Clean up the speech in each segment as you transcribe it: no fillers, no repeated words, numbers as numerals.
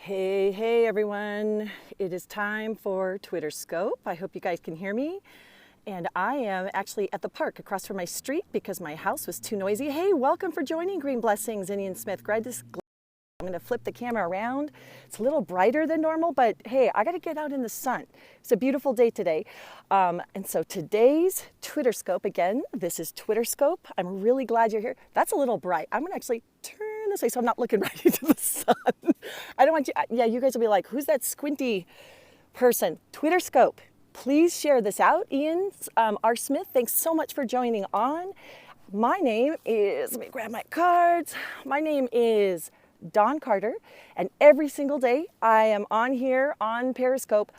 Hey everyone. It is time for Twitter Scope. I hope you guys can hear me. And I am actually at the park across from my street because my house was too noisy. Hey, welcome for joining Green Blessings, Indian Smith. I'm going to flip the camera around. It's a little brighter than normal, but hey, I got to get out in the sun. It's a beautiful day today. And so today's Twitter Scope, again, this is Twitter Scope. I'm really glad you're here. That's a little bright. I'm going to actually turn this way so I'm not looking right into the sun. I don't want you, yeah, you guys will be like, who's that squinty person? Twitter Scope. Please share this out. Ian R. Smith, thanks so much for joining on. My name is, let me grab my cards. My name is Dawn Carter, and every single day I am on here on Periscope,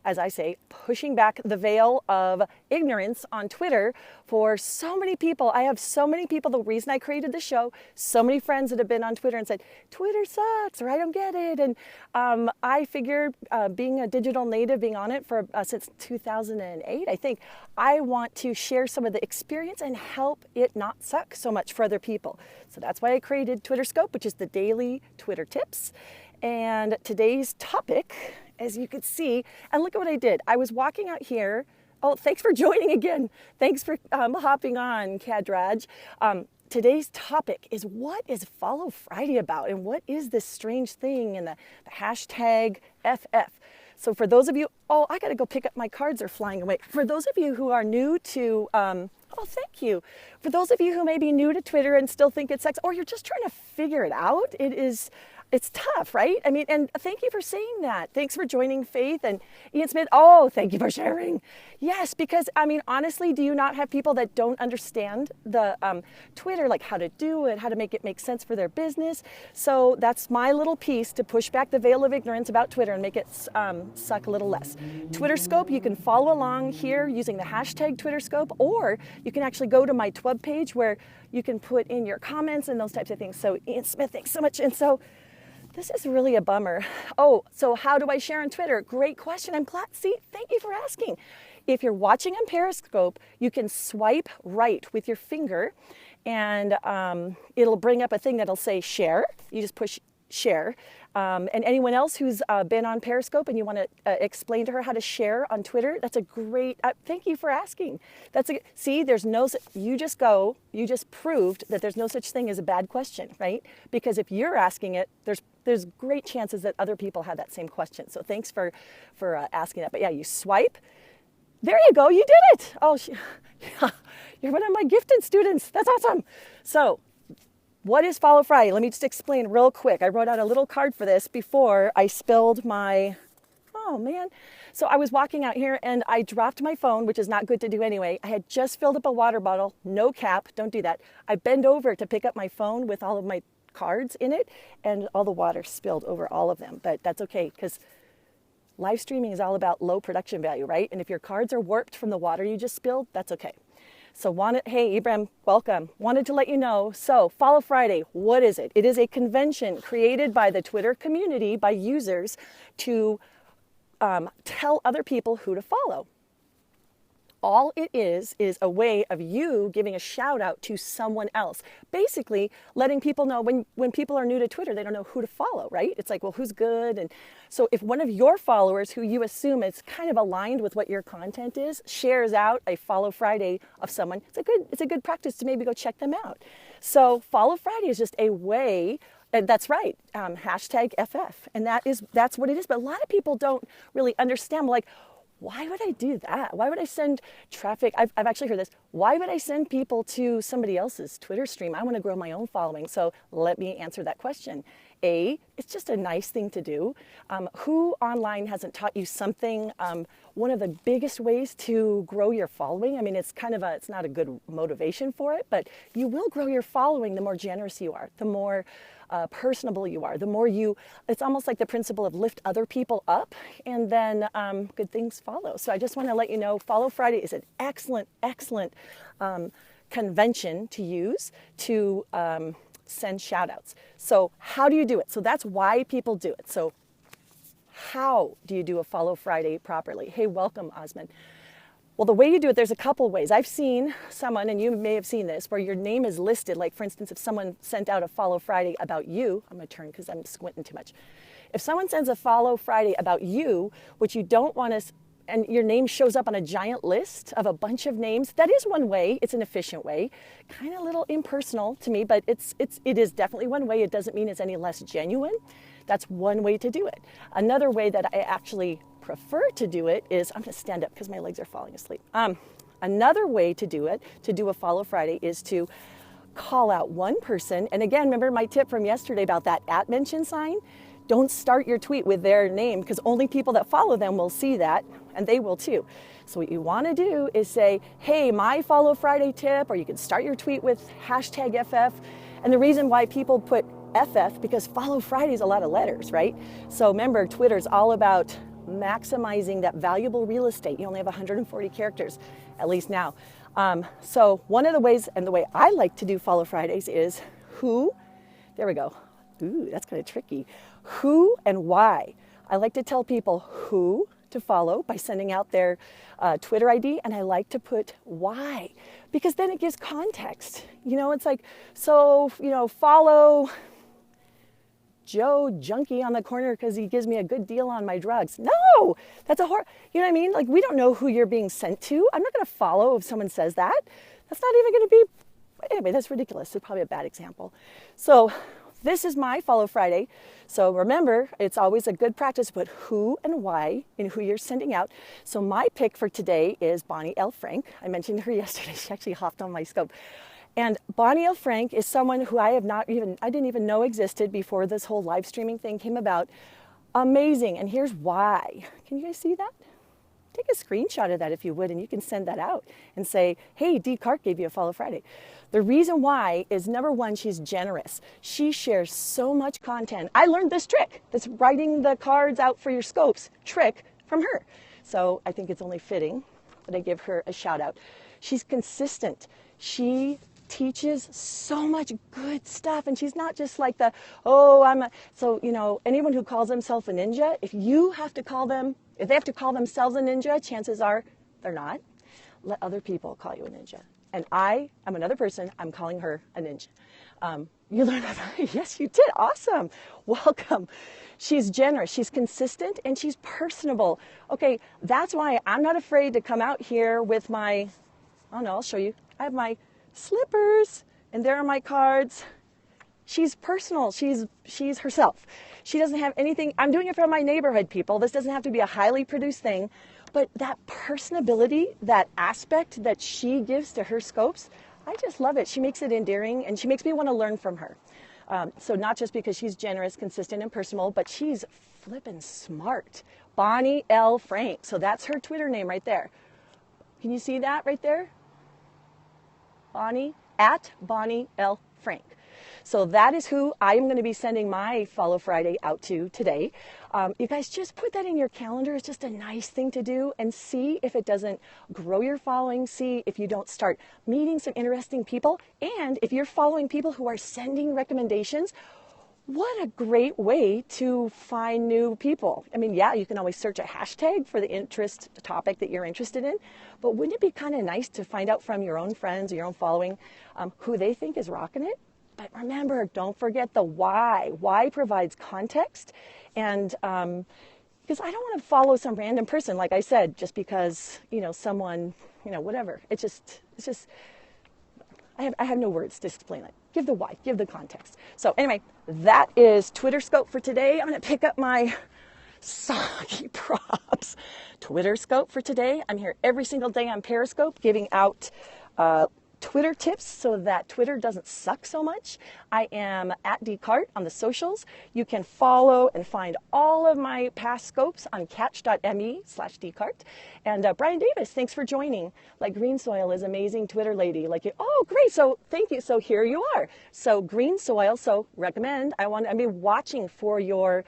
as I say, pushing back the veil of ignorance on Twitter for so many people. I have so many people, the reason I created the show, so many friends that have been on Twitter and said, Twitter sucks, or I don't get it. And I figured being a digital native, being on it for since 2008, I think, I want to share some of the experience and help it not suck so much for other people. So that's why I created Twitter Scope, which is the daily Twitter tips. And today's topic, as you could see, and look at what I did. I was walking out here. Oh, thanks for joining again. Thanks for hopping on, Kadraj. Today's topic is, what is Follow Friday about? And what is this strange thing and the hashtag FF? So for those of you, oh, I got to go pick up my cards, they're flying away. For those of you who are new to, oh, thank you. For those of you who may be new to Twitter and still think it sucks, or you're just trying to figure it out, it's tough, right? I mean, and thank you for saying that. Thanks for joining Faith and Ian Smith. Oh, thank you for sharing. Yes, because I mean, honestly, do you not have people that don't understand the Twitter, like how to do it, how to make it make sense for their business? So that's my little piece to push back the veil of ignorance about Twitter and make it suck a little less. Twitter Scope, you can follow along here using the hashtag Twitter Scope, or you can actually go to my Twub page where you can put in your comments and those types of things. So Ian Smith, thanks so much. And so this is really a bummer. Oh, so how do I share on Twitter? Great question. I'm glad. See, thank you for asking. If you're watching on Periscope, you can swipe right with your finger and it'll bring up a thing that'll say share. You just push share. And anyone else who's been on Periscope and you want to explain to her how to share on Twitter, that's a great, thank you for asking. See, there's no, you just proved that there's no such thing as a bad question, right? Because if you're asking it, there's great chances that other people have that same question. So thanks for asking that. But yeah, you swipe. There you go, you did it. Oh, yeah, you're one of my gifted students. That's awesome. So what is Follow Friday? Let me just explain real quick. I wrote out a little card for this before I spilled my, oh man. So I was walking out here and I dropped my phone, which is not good to do anyway. I had just filled up a water bottle, no cap, don't do that. I bend over to pick up my phone with all of my cards in it and all the water spilled over all of them. But that's okay, because live streaming is all about low production value, right? And if your cards are warped from the water you just spilled, that's okay. So hey, Ibrahim, welcome. Wanted to let you know, so Follow Friday, what is it? It is a convention created by the Twitter community, by users, to tell other people who to follow. All it is a way of you giving a shout out to someone else. Basically, letting people know when people are new to Twitter, they don't know who to follow, right? It's like, well, who's good? And so if one of your followers who you assume is kind of aligned with what your content is, shares out a Follow Friday of someone, it's a good practice to maybe go check them out. So Follow Friday is just a way. And that's right, hashtag FF. And that's what it is. But a lot of people don't really understand, like, why would I do that? Why would I send traffic? I've actually heard this. Why would I send people to somebody else's Twitter stream? I want to grow my own following. So let me answer that question. It's just a nice thing to do. Who online hasn't taught you something? One of the biggest ways to grow your following, I mean, it's not a good motivation for it, but you will grow your following the more generous you are, the more personable you are, the more it's almost like the principle of lift other people up, and then good things follow. So I just want to let you know, Follow Friday is an excellent, excellent convention to use to send shout outs. So how do you do it? So that's why people do it. So how do you do a Follow Friday properly? Hey, welcome, Osman. Well, the way you do it, there's a couple ways. I've seen someone, and you may have seen this, where your name is listed. Like, for instance, if someone sent out a Follow Friday about you, I'm going to turn because I'm squinting too much. If someone sends a Follow Friday about you, which you don't want to, and your name shows up on a giant list of a bunch of names, that is one way. It's an efficient way. Kind of a little impersonal to me, but it is definitely one way. It doesn't mean it's any less genuine. That's one way to do it. Another way that I actually prefer to do it is, I'm going to stand up because my legs are falling asleep. Another way to do it, to do a Follow Friday, is to call out one person. And again, remember my tip from yesterday about that @ sign? Don't start your tweet with their name, because only people that follow them will see that, and they will too. So what you want to do is say, hey, my Follow Friday tip, or you can start your tweet with #FF. And the reason why people put FF, because Follow Friday is a lot of letters, right? So remember, Twitter's all about maximizing that valuable real estate. You only have 140 characters, at least now. So one of the ways, and the way I like to do Follow Fridays, is who, there we go. Ooh, that's kind of tricky. Who and why. I like to tell people who to follow by sending out their Twitter ID, and I like to put why, because then it gives context. You know, it's like, so, you know, follow Joe Junkie on the corner because he gives me a good deal on my drugs. No, that's a you know what I mean? Like, we don't know who you're being sent to. I'm not going to follow if someone says that. That's not even going to be, anyway, that's ridiculous. It's probably a bad example. So this is my Follow Friday. So remember, it's always a good practice to put who and why in who you're sending out. So my pick for today is Bonnie L. Frank. I mentioned her yesterday. She actually hopped on my scope. And Bonnie L. Frank is someone who I didn't even know existed before this whole live streaming thing came about. Amazing. And here's why. Can you guys see that? Take a screenshot of that if you would, and you can send that out and say, hey, Decart gave you a Follow Friday. The reason why is, number one, she's generous. She shares so much content. I learned this trick, this writing the cards out for your scopes trick, from her. So I think it's only fitting that I give her a shout out. She's consistent. She teaches so much good stuff, and she's not just like so, you know, anyone who calls themselves a ninja, if they have to call themselves a ninja, chances are they're not. Let other people call you a ninja. And I am another person, I'm calling her a ninja. You learned that? Yes, you did. Awesome. Welcome. She's generous, she's consistent, and she's personable. Okay, that's why I'm not afraid to come out here with my, oh no, I'll show you. I have my slippers, and there are my cards. She's personal. She's herself. She doesn't have anything. I'm doing it for my neighborhood people. This doesn't have to be a highly produced thing, but that personability, that aspect that she gives to her scopes, I just love it. She makes it endearing, and she makes me want to learn from her. So not just because she's generous, consistent, and personal, but she's flippin' smart. Bonnie L. Frank. So that's her Twitter name right there. Can you see that right there? Bonnie L. Frank. So that is who I am going to be sending my Follow Friday out to today. You guys just put that in your calendar. It's just a nice thing to do, and see if it doesn't grow your following. See if you don't start meeting some interesting people. And if you're following people who are sending recommendations, what a great way to find new people. I mean, yeah, you can always search a hashtag for the topic that you're interested in, but wouldn't it be kind of nice to find out from your own friends or your own following who they think is rocking it? But remember, don't forget the why. Why provides context, and because I don't want to follow some random person, like I said, just because, you know, someone, you know, whatever. It's just. I have no words to explain it. Give the why, give the context. So anyway, that is Twitter Scope for today. I'm going to pick up my soggy props. Twitter Scope for today. I'm here every single day on Periscope giving out Twitter tips so that Twitter doesn't suck so much. I am at decart on the socials. You can follow and find all of my past scopes on catch.me/decart. And Brian Davis, thanks for joining. Like, Green Soil is amazing Twitter lady. Like, oh, great. So thank you. So here you are. So Green Soil. So recommend. I'll be watching for your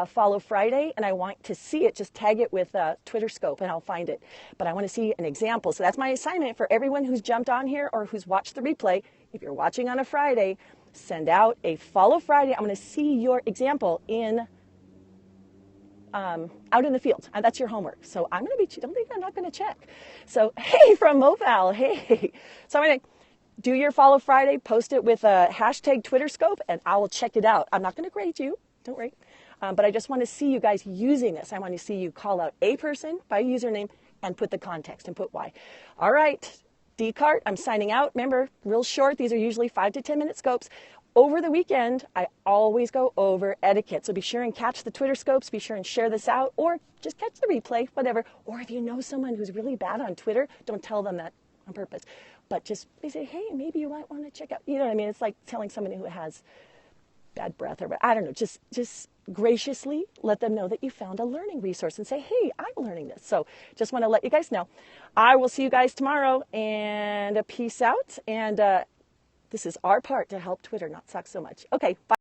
Follow Friday, and I want to see it. Just tag it with Twitter Scope, and I'll find it. But I want to see an example. So that's my assignment for everyone who's jumped on here or who's watched the replay. If you're watching on a Friday, send out a Follow Friday. I'm going to see your example in out in the field. That's your homework. So I'm going to be, don't think I'm not going to check. So, hey, from Mopal, hey. So I'm going to do your Follow Friday, post it with a hashtag TwitterScope, and I will check it out. I'm not going to grade you, don't worry. But I just want to see you guys using this. I want to see you call out a person by username and put the context and put why. All right, decart, I'm signing out. Remember, real short. These are usually 5 to 10 minute scopes. Over the weekend, I always go over etiquette. So be sure and catch the Twitter scopes. Be sure and share this out, or just catch the replay, whatever. Or if you know someone who's really bad on Twitter, don't tell them that on purpose. But just say, hey, maybe you might want to check out. You know what I mean? It's like telling somebody who has bad breath or I don't know. Just graciously let them know that you found a learning resource and say, hey, I'm learning this. So just want to let you guys know. I will see you guys tomorrow, and peace out. And this is our part to help Twitter not suck so much. Okay, bye.